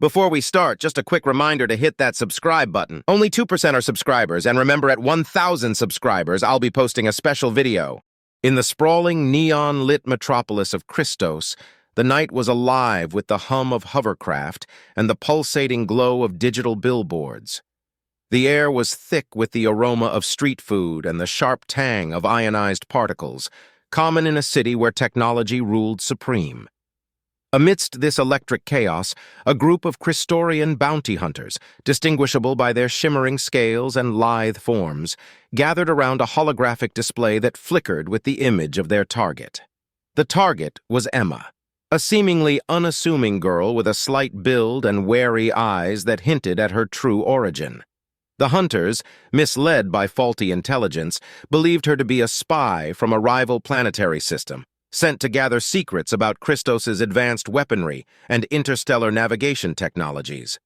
Before we start, just a quick reminder to hit that subscribe button. Only 2% are subscribers, and remember, at 1,000 subscribers, I'll be posting a special video. In the sprawling, neon-lit metropolis of Christos, the night was alive with the hum of hovercraft and the pulsating glow of digital billboards. The air was thick with the aroma of street food and the sharp tang of ionized particles, common in a city where technology ruled supreme. Amidst this electric chaos, a group of Christorian bounty hunters, distinguishable by their shimmering scales and lithe forms, gathered around a holographic display that flickered with the image of their target. The target was Emma, a seemingly unassuming girl with a slight build and wary eyes that hinted at her true origin. The hunters, misled by faulty intelligence, believed her to be a spy from a rival planetary system, sent to gather secrets about Christos's advanced weaponry and interstellar navigation technologies.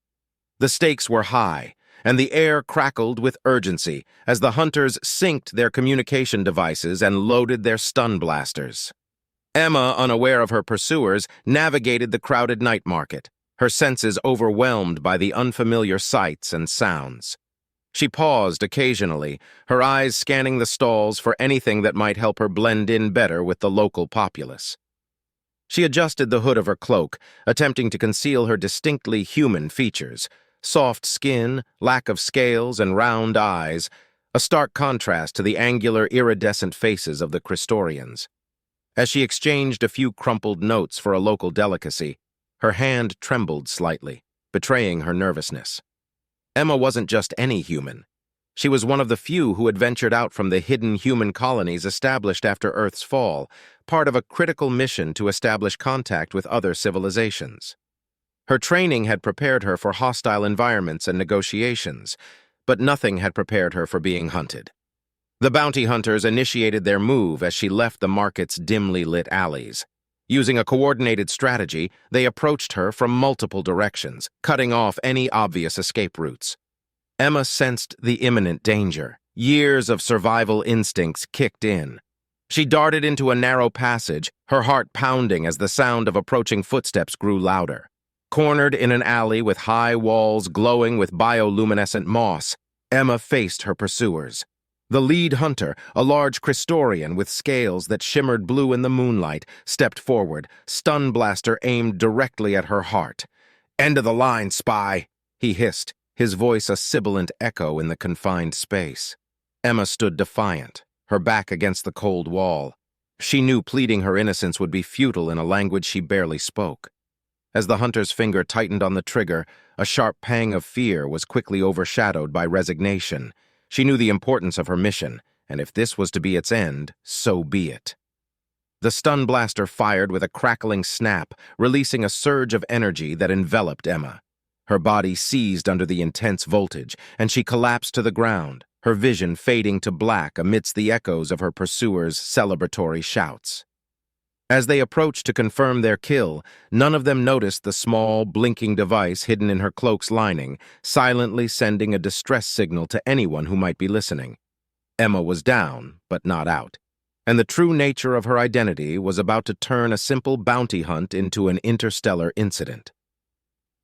The stakes were high, and the air crackled with urgency as the hunters synced their communication devices and loaded their stun blasters. Emma, unaware of her pursuers, navigated the crowded night market, her senses overwhelmed by the unfamiliar sights and sounds. She paused occasionally, her eyes scanning the stalls for anything that might help her blend in better with the local populace. She adjusted the hood of her cloak, attempting to conceal her distinctly human features: soft skin, lack of scales, and round eyes, a stark contrast to the angular, iridescent faces of the Christorians. As she exchanged a few crumpled notes for a local delicacy, her hand trembled slightly, betraying her nervousness. Emma wasn't just any human. She was one of the few who had ventured out from the hidden human colonies established after Earth's fall, part of a critical mission to establish contact with other civilizations. Her training had prepared her for hostile environments and negotiations, but nothing had prepared her for being hunted. The bounty hunters initiated their move as she left the market's dimly lit alleys. Using a coordinated strategy, they approached her from multiple directions, cutting off any obvious escape routes. Emma sensed the imminent danger. Years of survival instincts kicked in. She darted into a narrow passage, her heart pounding as the sound of approaching footsteps grew louder. Cornered in an alley with high walls glowing with bioluminescent moss, Emma faced her pursuers. The lead hunter, a large Christorian with scales that shimmered blue in the moonlight, stepped forward, stun blaster aimed directly at her heart. "End of the line, spy," he hissed, his voice a sibilant echo in the confined space. Emma stood defiant, her back against the cold wall. She knew pleading her innocence would be futile in a language she barely spoke. As the hunter's finger tightened on the trigger, a sharp pang of fear was quickly overshadowed by resignation. She knew the importance of her mission, and if this was to be its end, so be it. The stun blaster fired with a crackling snap, releasing a surge of energy that enveloped Emma. Her body seized under the intense voltage, and she collapsed to the ground, her vision fading to black amidst the echoes of her pursuers' celebratory shouts. As they approached to confirm their kill, none of them noticed the small, blinking device hidden in her cloak's lining, silently sending a distress signal to anyone who might be listening. Emma was down, but not out, and the true nature of her identity was about to turn a simple bounty hunt into an interstellar incident.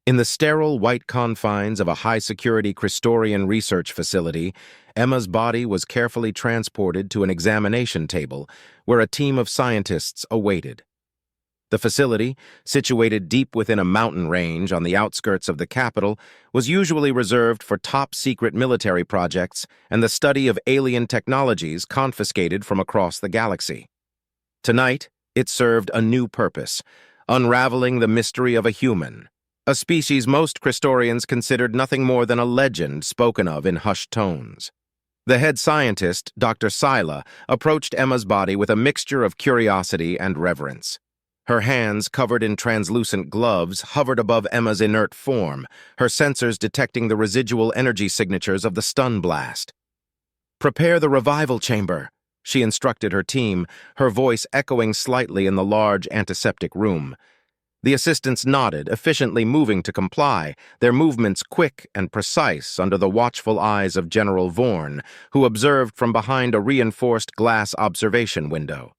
In the sterile white confines of a high-security Christorian research facility, Emma's body was carefully transported to an examination table where a team of scientists awaited. The facility, situated deep within a mountain range on the outskirts of the capital, was usually reserved for top-secret military projects and the study of alien technologies confiscated from across the galaxy. Tonight, it served a new purpose: unraveling the mystery of a human, a species most Christorians considered nothing more than a legend spoken of in hushed tones. The head scientist, Dr. Sila, approached Emma's body with a mixture of curiosity and reverence. Her hands, covered in translucent gloves, hovered above Emma's inert form, her sensors detecting the residual energy signatures of the stun blast. "Prepare the revival chamber," she instructed her team, her voice echoing slightly in the large antiseptic room. The assistants nodded, efficiently moving to comply, their movements quick and precise under the watchful eyes of General Vorn, who observed from behind a reinforced glass observation window.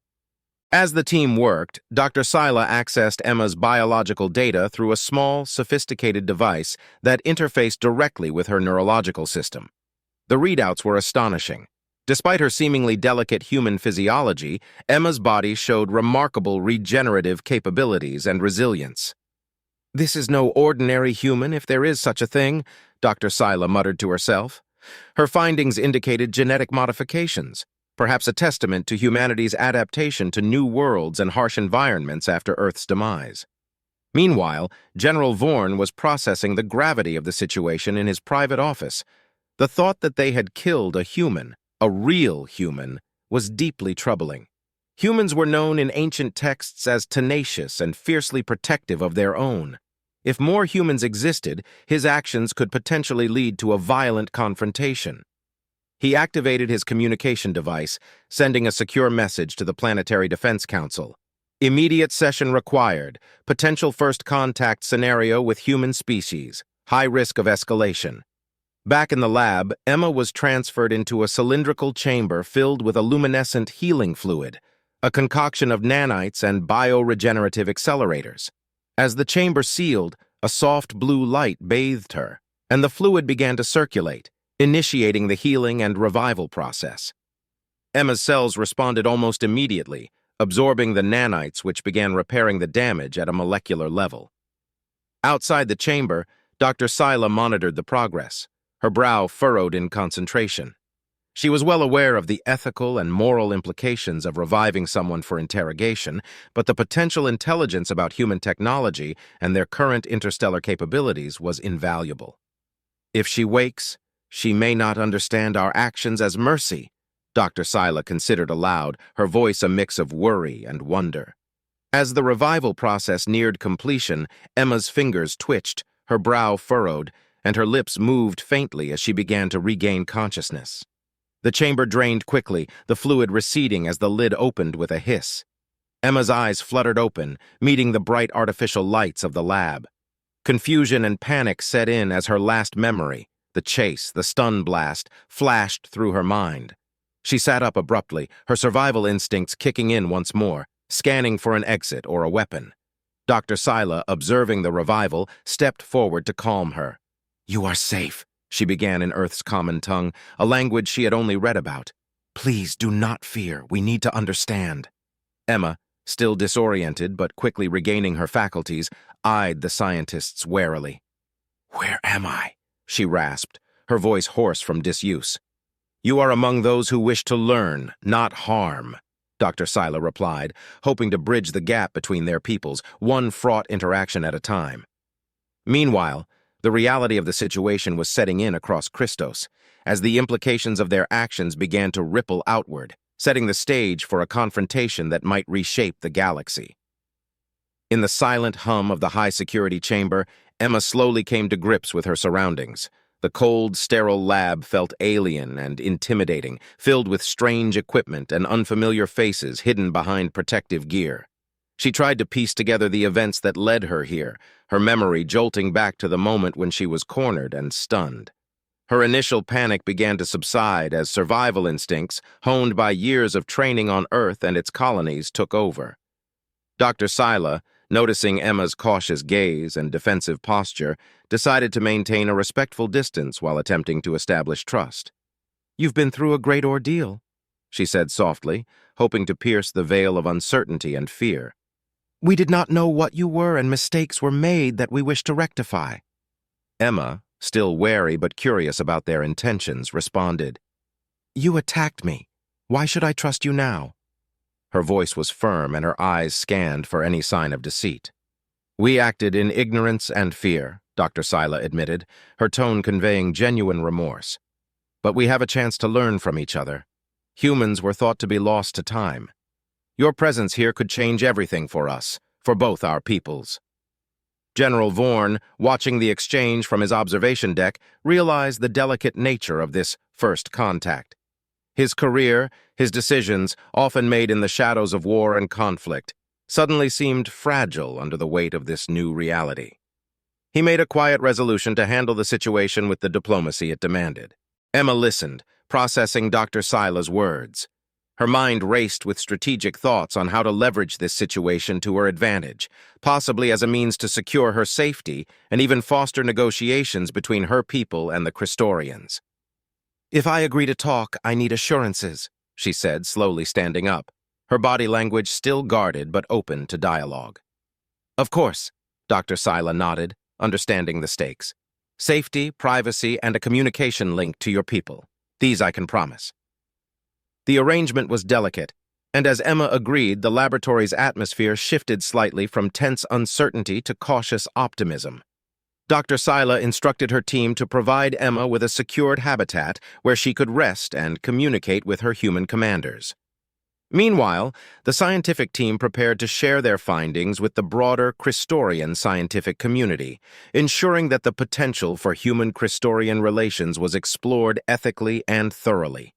As the team worked, Dr. Sila accessed Emma's biological data through a small, sophisticated device that interfaced directly with her neurological system. The readouts were astonishing. Despite her seemingly delicate human physiology, Emma's body showed remarkable regenerative capabilities and resilience. "This is no ordinary human, if there is such a thing," Dr. Sila muttered to herself. Her findings indicated genetic modifications, perhaps a testament to humanity's adaptation to new worlds and harsh environments after Earth's demise. Meanwhile, General Vorn was processing the gravity of the situation in his private office. The thought that they had killed a human, a real human, was deeply troubling. Humans were known in ancient texts as tenacious and fiercely protective of their own. If more humans existed, his actions could potentially lead to a violent confrontation. He activated his communication device, sending a secure message to the Planetary Defense Council. "Immediate session required. Potential first contact scenario with human species. High risk of escalation." Back in the lab, Emma was transferred into a cylindrical chamber filled with a luminescent healing fluid, a concoction of nanites and bioregenerative accelerators. As the chamber sealed, a soft blue light bathed her, and the fluid began to circulate, initiating the healing and revival process. Emma's cells responded almost immediately, absorbing the nanites which began repairing the damage at a molecular level. Outside the chamber, Dr. Sila monitored the progress, her brow furrowed in concentration. She was well aware of the ethical and moral implications of reviving someone for interrogation, but the potential intelligence about human technology and their current interstellar capabilities was invaluable. "If she wakes, she may not understand our actions as mercy," Dr. Sila considered aloud, her voice a mix of worry and wonder. As the revival process neared completion, Emma's fingers twitched, her brow furrowed, and her lips moved faintly as she began to regain consciousness. The chamber drained quickly, the fluid receding as the lid opened with a hiss. Emma's eyes fluttered open, meeting the bright artificial lights of the lab. Confusion and panic set in as her last memory, the chase, the stun blast, flashed through her mind. She sat up abruptly, her survival instincts kicking in once more, scanning for an exit or a weapon. Dr. Sila, observing the revival, stepped forward to calm her. "You are safe," she began in Earth's common tongue, a language she had only read about. "Please do not fear. We need to understand." Emma, still disoriented but quickly regaining her faculties, eyed the scientists warily. "Where am I?" she rasped, her voice hoarse from disuse. "You are among those who wish to learn, not harm," Dr. Sila replied, hoping to bridge the gap between their peoples, one fraught interaction at a time. Meanwhile, the reality of the situation was setting in across Christos, as the implications of their actions began to ripple outward, setting the stage for a confrontation that might reshape the galaxy. In the silent hum of the high-security chamber, Emma slowly came to grips with her surroundings. The cold, sterile lab felt alien and intimidating, filled with strange equipment and unfamiliar faces hidden behind protective gear. She tried to piece together the events that led her here, her memory jolting back to the moment when she was cornered and stunned. Her initial panic began to subside as survival instincts, honed by years of training on Earth and its colonies, took over. Dr. Sila, noticing Emma's cautious gaze and defensive posture, decided to maintain a respectful distance while attempting to establish trust. "You've been through a great ordeal," she said softly, hoping to pierce the veil of uncertainty and fear. "We did not know what you were, and mistakes were made that we wish to rectify." Emma, still wary but curious about their intentions, responded, "You attacked me. Why should I trust you now?" Her voice was firm and her eyes scanned for any sign of deceit. "We acted in ignorance and fear," Dr. Sila admitted, her tone conveying genuine remorse. "But we have a chance to learn from each other. Humans were thought to be lost to time. Your presence here could change everything for us, for both our peoples." General Vorn, watching the exchange from his observation deck, realized the delicate nature of this first contact. His career, his decisions, often made in the shadows of war and conflict, suddenly seemed fragile under the weight of this new reality. He made a quiet resolution to handle the situation with the diplomacy it demanded. Emma listened, processing Dr. Sila's words. Her mind raced with strategic thoughts on how to leverage this situation to her advantage, possibly as a means to secure her safety and even foster negotiations between her people and the Christorians. "If I agree to talk, I need assurances," she said, slowly standing up, her body language still guarded but open to dialogue. "Of course," Dr. Sila nodded, understanding the stakes. "Safety, privacy, and a communication link to your people. These I can promise." The arrangement was delicate, and as Emma agreed, the laboratory's atmosphere shifted slightly from tense uncertainty to cautious optimism. Dr. Sila instructed her team to provide Emma with a secured habitat where she could rest and communicate with her human commanders. Meanwhile, the scientific team prepared to share their findings with the broader Christorian scientific community, ensuring that the potential for human-Christorian relations was explored ethically and thoroughly.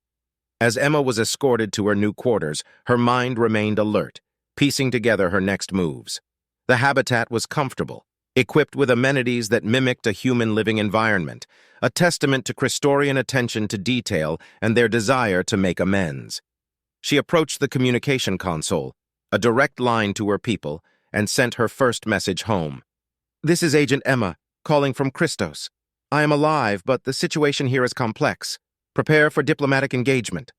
As Emma was escorted to her new quarters, her mind remained alert, piecing together her next moves. The habitat was comfortable, equipped with amenities that mimicked a human living environment, a testament to Christorian attention to detail and their desire to make amends. She approached the communication console, a direct line to her people, and sent her first message home. "This is Agent Emma, calling from Christos. I am alive, but the situation here is complex. Prepare for diplomatic engagement."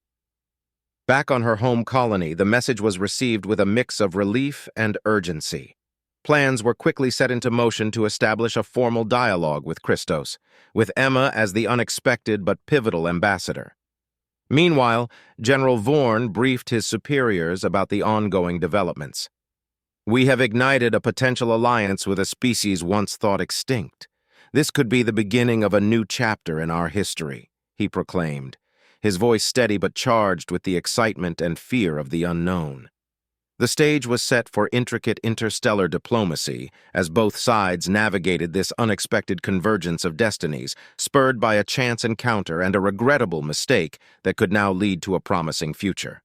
Back on her home colony, the message was received with a mix of relief and urgency. Plans were quickly set into motion to establish a formal dialogue with Christos, with Emma as the unexpected but pivotal ambassador. Meanwhile, General Vorn briefed his superiors about the ongoing developments. "We have ignited a potential alliance with a species once thought extinct. This could be the beginning of a new chapter in our history," he proclaimed, his voice steady but charged with the excitement and fear of the unknown. The stage was set for intricate interstellar diplomacy as both sides navigated this unexpected convergence of destinies, spurred by a chance encounter and a regrettable mistake that could now lead to a promising future.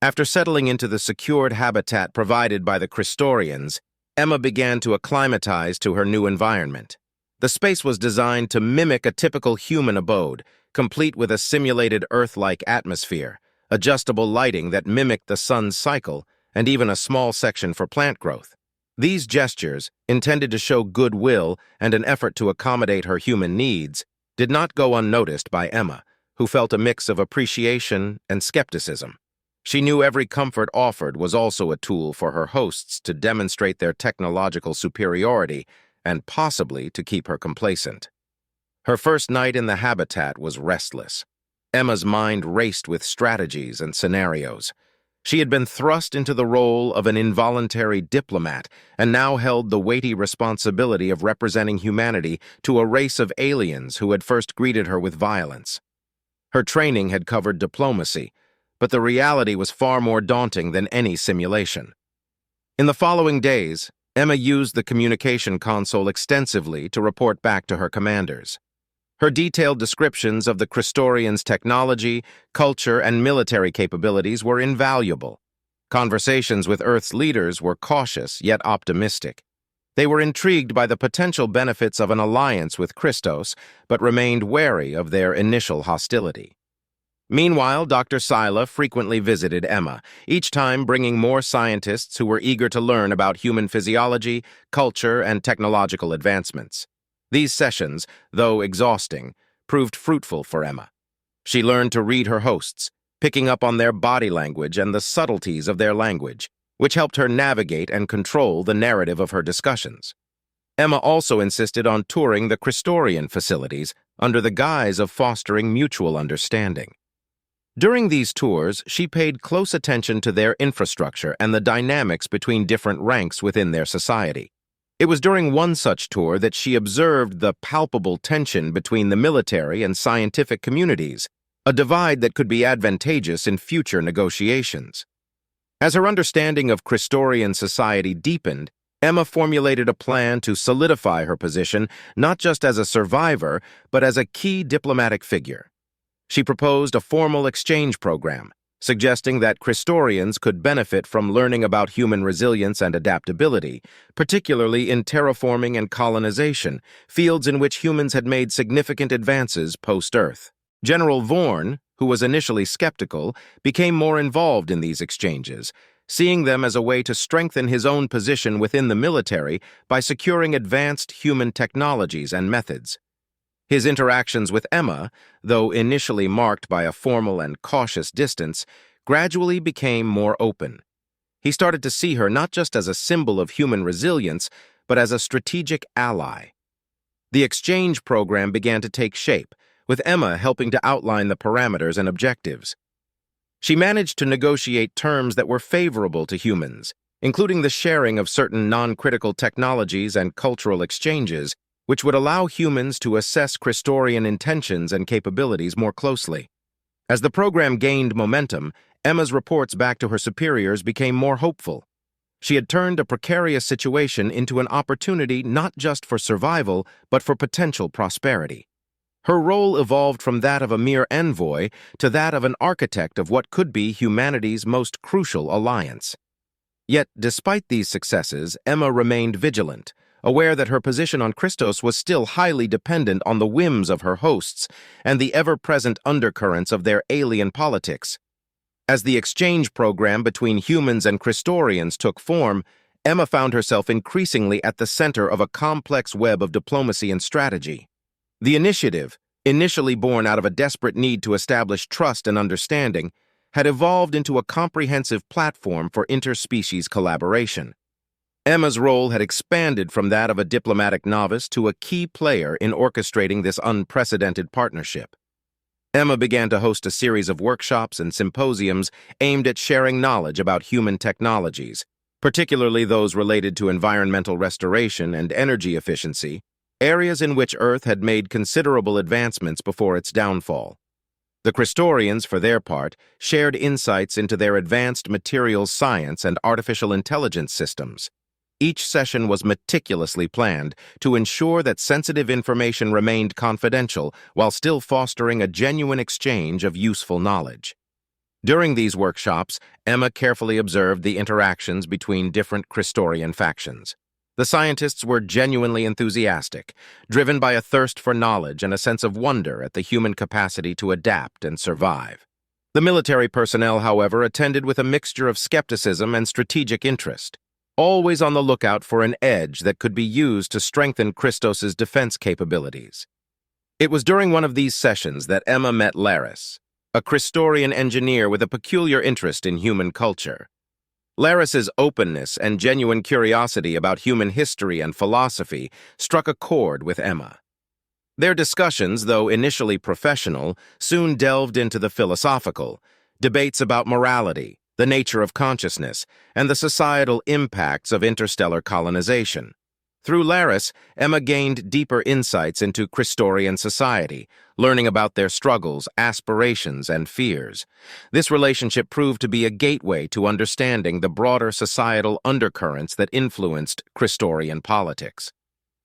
After settling into the secured habitat provided by the Christorians, Emma began to acclimatize to her new environment. The space was designed to mimic a typical human abode, complete with a simulated Earth-like atmosphere, adjustable lighting that mimicked the sun's cycle, and even a small section for plant growth. These gestures, intended to show goodwill and an effort to accommodate her human needs, did not go unnoticed by Emma, who felt a mix of appreciation and skepticism. She knew every comfort offered was also a tool for her hosts to demonstrate their technological superiority and possibly to keep her complacent. Her first night in the habitat was restless. Emma's mind raced with strategies and scenarios. She had been thrust into the role of an involuntary diplomat and now held the weighty responsibility of representing humanity to a race of aliens who had first greeted her with violence. Her training had covered diplomacy, but the reality was far more daunting than any simulation. In the following days, Emma used the communication console extensively to report back to her commanders. Her detailed descriptions of the Christorians' technology, culture, and military capabilities were invaluable. Conversations with Earth's leaders were cautious yet optimistic. They were intrigued by the potential benefits of an alliance with Christos, but remained wary of their initial hostility. Meanwhile, Dr. Sila frequently visited Emma, each time bringing more scientists who were eager to learn about human physiology, culture, and technological advancements. These sessions, though exhausting, proved fruitful for Emma. She learned to read her hosts, picking up on their body language and the subtleties of their language, which helped her navigate and control the narrative of her discussions. Emma also insisted on touring the Christorian facilities under the guise of fostering mutual understanding. During these tours, she paid close attention to their infrastructure and the dynamics between different ranks within their society. It was during one such tour that she observed the palpable tension between the military and scientific communities, a divide that could be advantageous in future negotiations. As her understanding of Christorian society deepened, Emma formulated a plan to solidify her position not just as a survivor, but as a key diplomatic figure. She proposed a formal exchange program, suggesting that Christorians could benefit from learning about human resilience and adaptability, particularly in terraforming and colonization, fields in which humans had made significant advances post-Earth. General Vorn, who was initially skeptical, became more involved in these exchanges, seeing them as a way to strengthen his own position within the military by securing advanced human technologies and methods. His interactions with Emma, though initially marked by a formal and cautious distance, gradually became more open. He started to see her not just as a symbol of human resilience, but as a strategic ally. The exchange program began to take shape, with Emma helping to outline the parameters and objectives. She managed to negotiate terms that were favorable to humans, including the sharing of certain non-critical technologies and cultural exchanges, which would allow humans to assess Christorian intentions and capabilities more closely. As the program gained momentum, Emma's reports back to her superiors became more hopeful. She had turned a precarious situation into an opportunity not just for survival, but for potential prosperity. Her role evolved from that of a mere envoy to that of an architect of what could be humanity's most crucial alliance. Yet, despite these successes, Emma remained vigilant, aware that her position on Christos was still highly dependent on the whims of her hosts and the ever-present undercurrents of their alien politics. As the exchange program between humans and Christorians took form, Emma found herself increasingly at the center of a complex web of diplomacy and strategy. The initiative, initially born out of a desperate need to establish trust and understanding, had evolved into a comprehensive platform for interspecies collaboration. Emma's role had expanded from that of a diplomatic novice to a key player in orchestrating this unprecedented partnership. Emma began to host a series of workshops and symposiums aimed at sharing knowledge about human technologies, particularly those related to environmental restoration and energy efficiency, areas in which Earth had made considerable advancements before its downfall. The Christorians, for their part, shared insights into their advanced materials science and artificial intelligence systems. Each session was meticulously planned to ensure that sensitive information remained confidential while still fostering a genuine exchange of useful knowledge. During these workshops, Emma carefully observed the interactions between different Christorian factions. The scientists were genuinely enthusiastic, driven by a thirst for knowledge and a sense of wonder at the human capacity to adapt and survive. The military personnel, however, attended with a mixture of skepticism and strategic interest, always on the lookout for an edge that could be used to strengthen Christos's defense capabilities. It was during one of these sessions that Emma met Laris, a Christorian engineer with a peculiar interest in human culture. Laris's openness and genuine curiosity about human history and philosophy struck a chord with Emma. Their discussions, though initially professional, soon delved into the philosophical, debates about morality, the nature of consciousness, and the societal impacts of interstellar colonization. Through Laris, Emma gained deeper insights into Christorian society, learning about their struggles, aspirations, and fears. This relationship proved to be a gateway to understanding the broader societal undercurrents that influenced Christorian politics.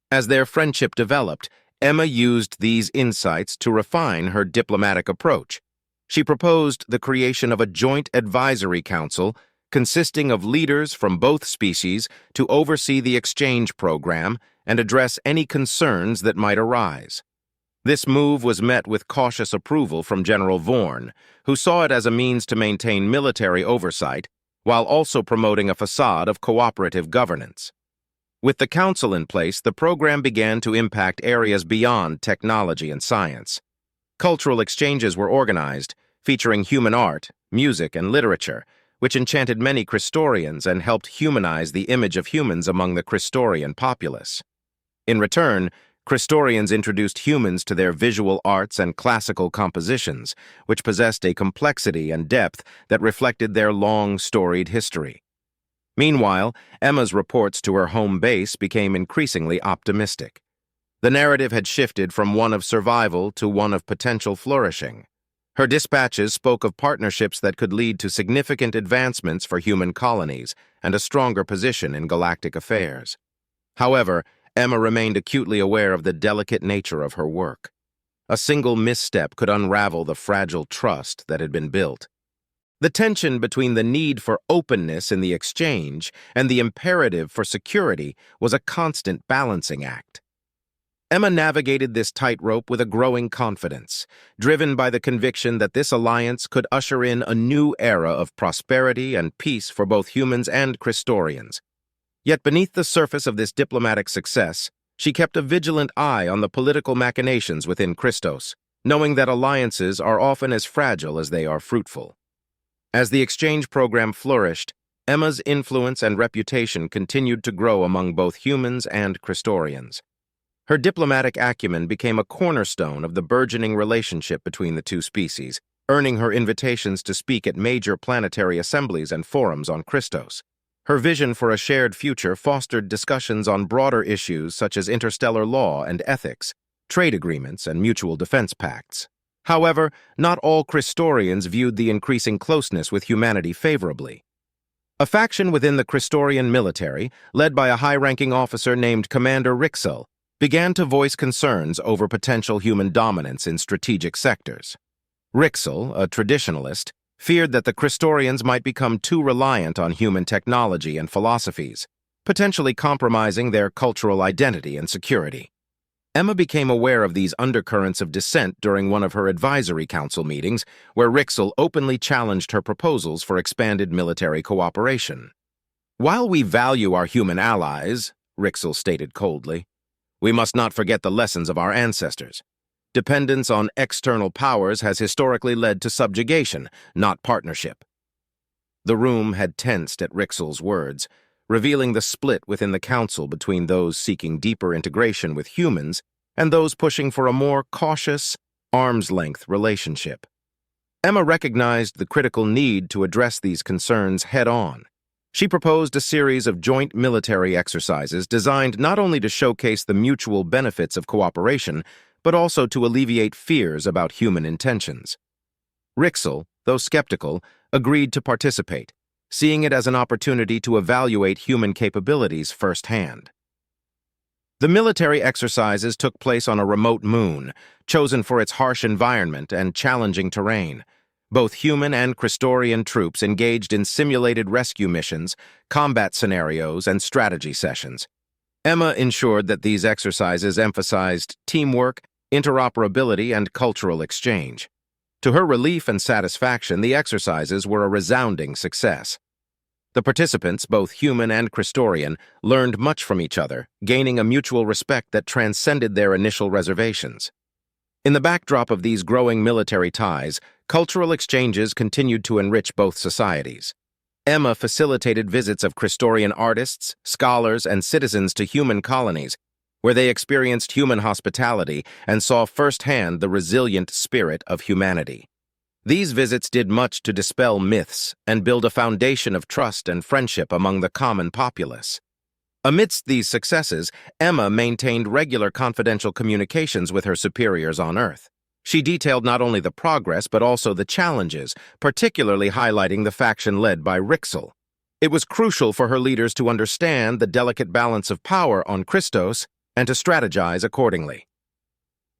As their friendship developed, Emma used these insights to refine her diplomatic approach. She proposed the creation of a joint advisory council consisting of leaders from both species to oversee the exchange program and address any concerns that might arise. This move was met with cautious approval from General Vorn, who saw it as a means to maintain military oversight while also promoting a facade of cooperative governance. With the council in place, the program began to impact areas beyond technology and science. Cultural exchanges were organized, featuring human art, music, and literature, which enchanted many Christorians and helped humanize the image of humans among the Christorian populace. In return, Christorians introduced humans to their visual arts and classical compositions, which possessed a complexity and depth that reflected their long, storied history. Meanwhile, Emma's reports to her home base became increasingly optimistic. The narrative had shifted from one of survival to one of potential flourishing. Her dispatches spoke of partnerships that could lead to significant advancements for human colonies and a stronger position in galactic affairs. However, Emma remained acutely aware of the delicate nature of her work. A single misstep could unravel the fragile trust that had been built. The tension between the need for openness in the exchange and the imperative for security was a constant balancing act. Emma navigated this tightrope with a growing confidence, driven by the conviction that this alliance could usher in a new era of prosperity and peace for both humans and Christorians. Yet beneath the surface of this diplomatic success, she kept a vigilant eye on the political machinations within Christos, knowing that alliances are often as fragile as they are fruitful. As the exchange program flourished, Emma's influence and reputation continued to grow among both humans and Christorians. Her diplomatic acumen became a cornerstone of the burgeoning relationship between the two species, earning her invitations to speak at major planetary assemblies and forums on Christos. Her vision for a shared future fostered discussions on broader issues such as interstellar law and ethics, trade agreements, and mutual defense pacts. However, not all Christorians viewed the increasing closeness with humanity favorably. A faction within the Christorian military, led by a high-ranking officer named Commander Rixel, began to voice concerns over potential human dominance in strategic sectors. Rixel, a traditionalist, feared that the Christorians might become too reliant on human technology and philosophies, potentially compromising their cultural identity and security. Emma became aware of these undercurrents of dissent during one of her advisory council meetings, where Rixel openly challenged her proposals for expanded military cooperation. "While we value our human allies," Rixel stated coldly, "we must not forget the lessons of our ancestors. Dependence on external powers has historically led to subjugation, not partnership." The room had tensed at Rixel's words, revealing the split within the council between those seeking deeper integration with humans and those pushing for a more cautious, arm's-length relationship. Emma recognized the critical need to address these concerns head-on. She proposed a series of joint military exercises designed not only to showcase the mutual benefits of cooperation, but also to alleviate fears about human intentions. Rixel, though skeptical, agreed to participate, seeing it as an opportunity to evaluate human capabilities firsthand. The military exercises took place on a remote moon, chosen for its harsh environment and challenging terrain. Both human and Christorian troops engaged in simulated rescue missions, combat scenarios, and strategy sessions. Emma ensured that these exercises emphasized teamwork, interoperability, and cultural exchange. To her relief and satisfaction, the exercises were a resounding success. The participants, both human and Christorian, learned much from each other, gaining a mutual respect that transcended their initial reservations. In the backdrop of these growing military ties, cultural exchanges continued to enrich both societies. Emma facilitated visits of Christorian artists, scholars, and citizens to human colonies, where they experienced human hospitality and saw firsthand the resilient spirit of humanity. These visits did much to dispel myths and build a foundation of trust and friendship among the common populace. Amidst these successes, Emma maintained regular confidential communications with her superiors on Earth. She detailed not only the progress but also the challenges, particularly highlighting the faction led by Rixel. It was crucial for her leaders to understand the delicate balance of power on Christos and to strategize accordingly.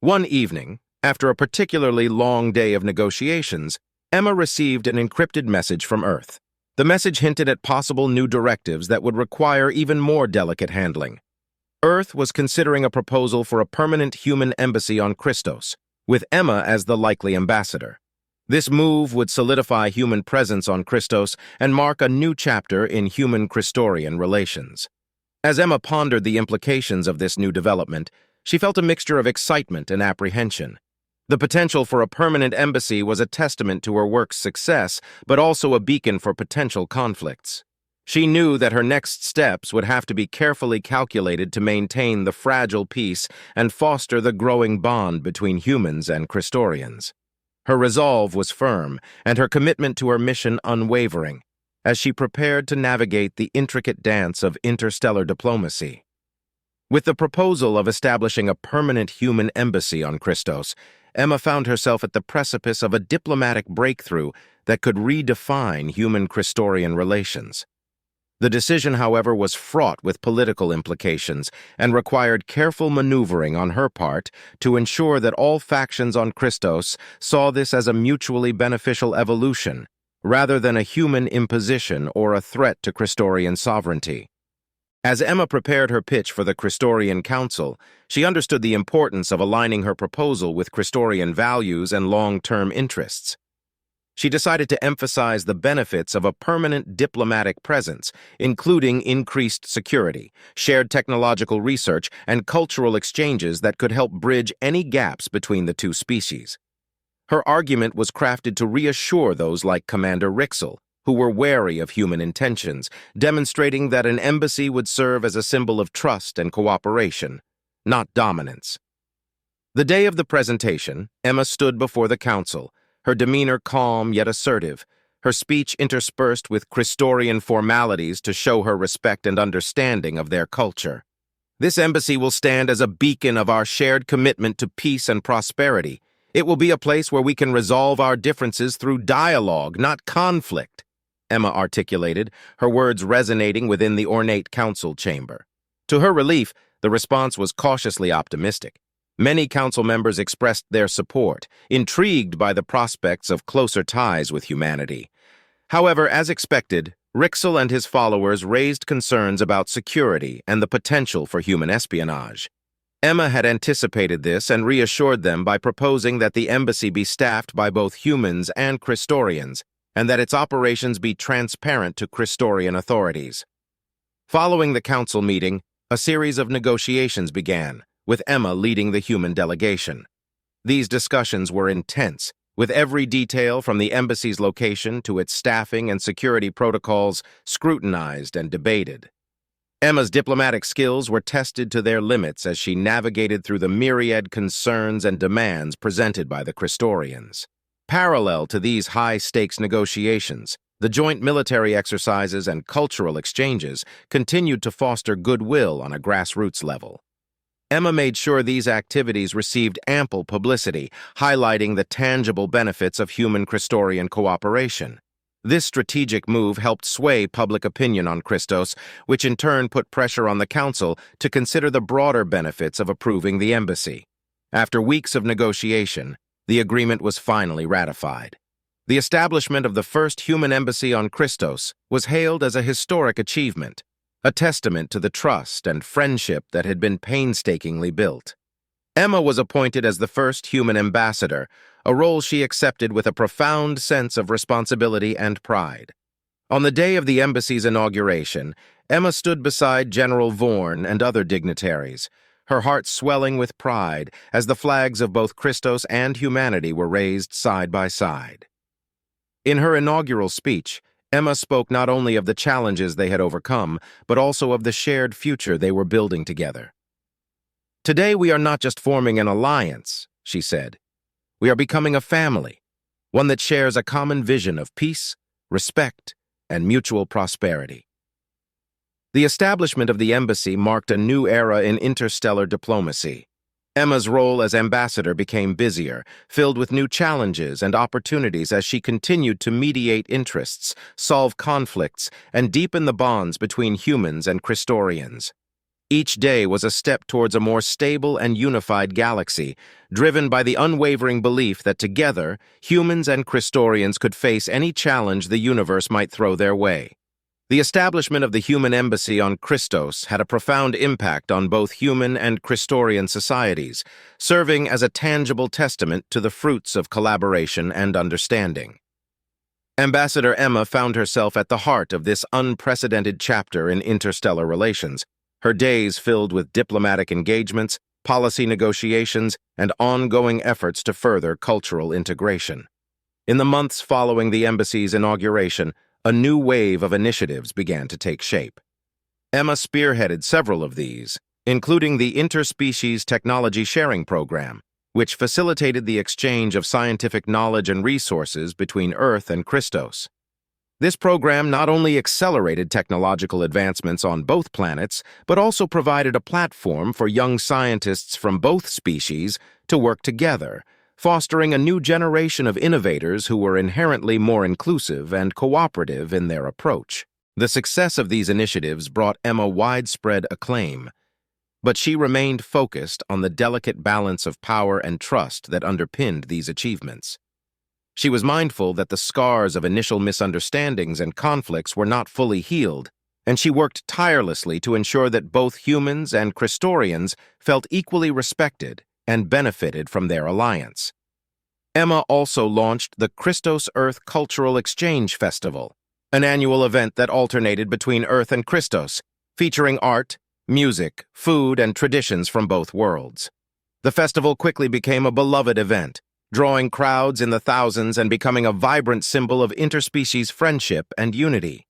One evening, after a particularly long day of negotiations, Emma received an encrypted message from Earth. The message hinted at possible new directives that would require even more delicate handling. Earth was considering a proposal for a permanent human embassy on Christos, with Emma as the likely ambassador. This move would solidify human presence on Christos and mark a new chapter in human-Christorian relations. As Emma pondered the implications of this new development, she felt a mixture of excitement and apprehension. The potential for a permanent embassy was a testament to her work's success, but also a beacon for potential conflicts. She knew that her next steps would have to be carefully calculated to maintain the fragile peace and foster the growing bond between humans and Christorians. Her resolve was firm, and her commitment to her mission unwavering, as she prepared to navigate the intricate dance of interstellar diplomacy. With the proposal of establishing a permanent human embassy on Christos, Emma found herself at the precipice of a diplomatic breakthrough that could redefine human-Christorian relations. The decision, however, was fraught with political implications and required careful maneuvering on her part to ensure that all factions on Christos saw this as a mutually beneficial evolution, rather than a human imposition or a threat to Christorian sovereignty. As Emma prepared her pitch for the Christorian Council, she understood the importance of aligning her proposal with Christorian values and long-term interests. She decided to emphasize the benefits of a permanent diplomatic presence, including increased security, shared technological research, and cultural exchanges that could help bridge any gaps between the two species. Her argument was crafted to reassure those like Commander Rixel, who were wary of human intentions, demonstrating that an embassy would serve as a symbol of trust and cooperation, not dominance. The day of the presentation, Emma stood before the council, her demeanor calm yet assertive, her speech interspersed with Christorian formalities to show her respect and understanding of their culture. This embassy will stand as a beacon of our shared commitment to peace and prosperity. It will be a place where we can resolve our differences through dialogue, not conflict, Emma articulated, her words resonating within the ornate council chamber. To her relief, the response was cautiously optimistic. Many council members expressed their support, intrigued by the prospects of closer ties with humanity. However, as expected, Rixel and his followers raised concerns about security and the potential for human espionage. Emma had anticipated this and reassured them by proposing that the embassy be staffed by both humans and Christorians, and that its operations be transparent to Christorian authorities. Following the council meeting, a series of negotiations began, with Emma leading the human delegation. These discussions were intense, with every detail from the embassy's location to its staffing and security protocols scrutinized and debated. Emma's diplomatic skills were tested to their limits as she navigated through the myriad concerns and demands presented by the Christorians. Parallel to these high-stakes negotiations, the joint military exercises and cultural exchanges continued to foster goodwill on a grassroots level. Emma made sure these activities received ample publicity, highlighting the tangible benefits of human Christorian cooperation. This strategic move helped sway public opinion on Christos, which in turn put pressure on the council to consider the broader benefits of approving the embassy. After weeks of negotiation, the agreement was finally ratified. The establishment of the first human embassy on Christos was hailed as a historic achievement, a testament to the trust and friendship that had been painstakingly built. Emma was appointed as the first human ambassador, a role she accepted with a profound sense of responsibility and pride. On the day of the embassy's inauguration, Emma stood beside General Vorn and other dignitaries, her heart swelling with pride as the flags of both Christos and humanity were raised side by side. In her inaugural speech, Emma spoke not only of the challenges they had overcome, but also of the shared future they were building together. "Today we are not just forming an alliance," she said. "We are becoming a family, one that shares a common vision of peace, respect, and mutual prosperity." The establishment of the embassy marked a new era in interstellar diplomacy. Emma's role as ambassador became busier, filled with new challenges and opportunities as she continued to mediate interests, solve conflicts, and deepen the bonds between humans and Christorians. Each day was a step towards a more stable and unified galaxy, driven by the unwavering belief that together, humans and Christorians could face any challenge the universe might throw their way. The establishment of the human embassy on Christos had a profound impact on both human and Christorian societies, serving as a tangible testament to the fruits of collaboration and understanding. Ambassador Emma found herself at the heart of this unprecedented chapter in interstellar relations, her days filled with diplomatic engagements, policy negotiations, and ongoing efforts to further cultural integration. In the months following the embassy's inauguration, a new wave of initiatives began to take shape. Emma spearheaded several of these, including the Interspecies Technology Sharing Program, which facilitated the exchange of scientific knowledge and resources between Earth and Christos. This program not only accelerated technological advancements on both planets, but also provided a platform for young scientists from both species to work together, fostering a new generation of innovators who were inherently more inclusive and cooperative in their approach. The success of these initiatives brought Emma widespread acclaim, but she remained focused on the delicate balance of power and trust that underpinned these achievements. She was mindful that the scars of initial misunderstandings and conflicts were not fully healed, and she worked tirelessly to ensure that both humans and Christorians felt equally respected and benefited from their alliance. Emma also launched the Christos Earth Cultural Exchange Festival, an annual event that alternated between Earth and Christos, featuring art, music, food, and traditions from both worlds. The festival quickly became a beloved event, drawing crowds in the thousands and becoming a vibrant symbol of interspecies friendship and unity.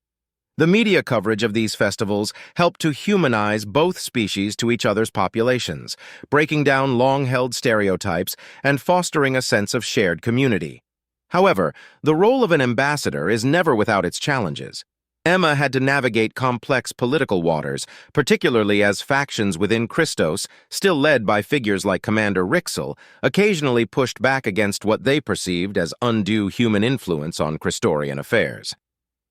The media coverage of these festivals helped to humanize both species to each other's populations, breaking down long-held stereotypes and fostering a sense of shared community. However, the role of an ambassador is never without its challenges. Emma had to navigate complex political waters, particularly as factions within Christos, still led by figures like Commander Rixel, occasionally pushed back against what they perceived as undue human influence on Christorian affairs.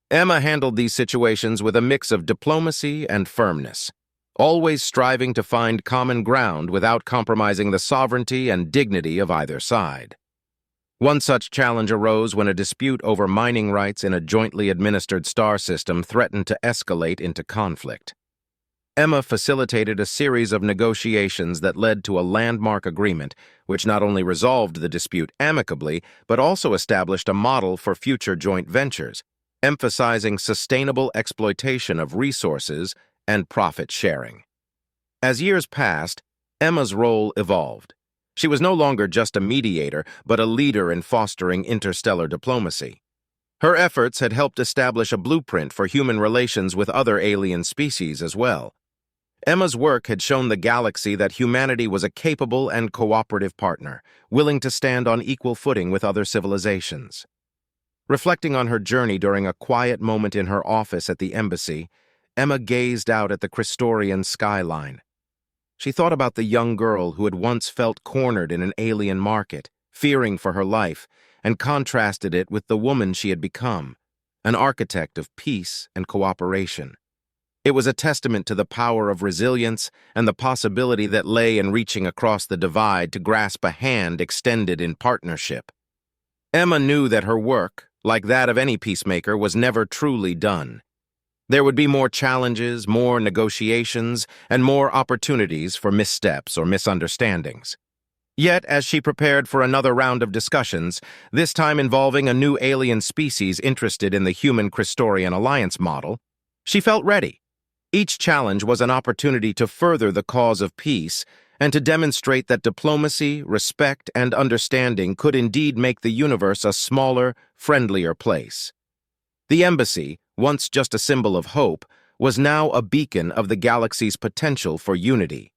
Emma handled these situations with a mix of diplomacy and firmness, always striving to find common ground without compromising the sovereignty and dignity of either side. One such challenge arose when a dispute over mining rights in a jointly administered star system threatened to escalate into conflict. Emma facilitated a series of negotiations that led to a landmark agreement, which not only resolved the dispute amicably, but also established a model for future joint ventures, emphasizing sustainable exploitation of resources and profit sharing. As years passed, Emma's role evolved. She was no longer just a mediator, but a leader in fostering interstellar diplomacy. Her efforts had helped establish a blueprint for human relations with other alien species as well. Emma's work had shown the galaxy that humanity was a capable and cooperative partner, willing to stand on equal footing with other civilizations. Reflecting on her journey during a quiet moment in her office at the embassy, Emma gazed out at the Christorian skyline. She thought about the young girl who had once felt cornered in an alien market, fearing for her life, and contrasted it with the woman she had become, an architect of peace and cooperation. It was a testament to the power of resilience and the possibility that lay in reaching across the divide to grasp a hand extended in partnership. Emma knew that her work, like that of any peacemaker, was never truly done. There would be more challenges, more negotiations, and more opportunities for missteps or misunderstandings. Yet, as she prepared for another round of discussions, this time involving a new alien species interested in the human-Christorian alliance model, she felt ready. Each challenge was an opportunity to further the cause of peace and to demonstrate that diplomacy, respect, and understanding could indeed make the universe a smaller, friendlier place. The embassy, once just a symbol of hope, was now a beacon of the galaxy's potential for unity.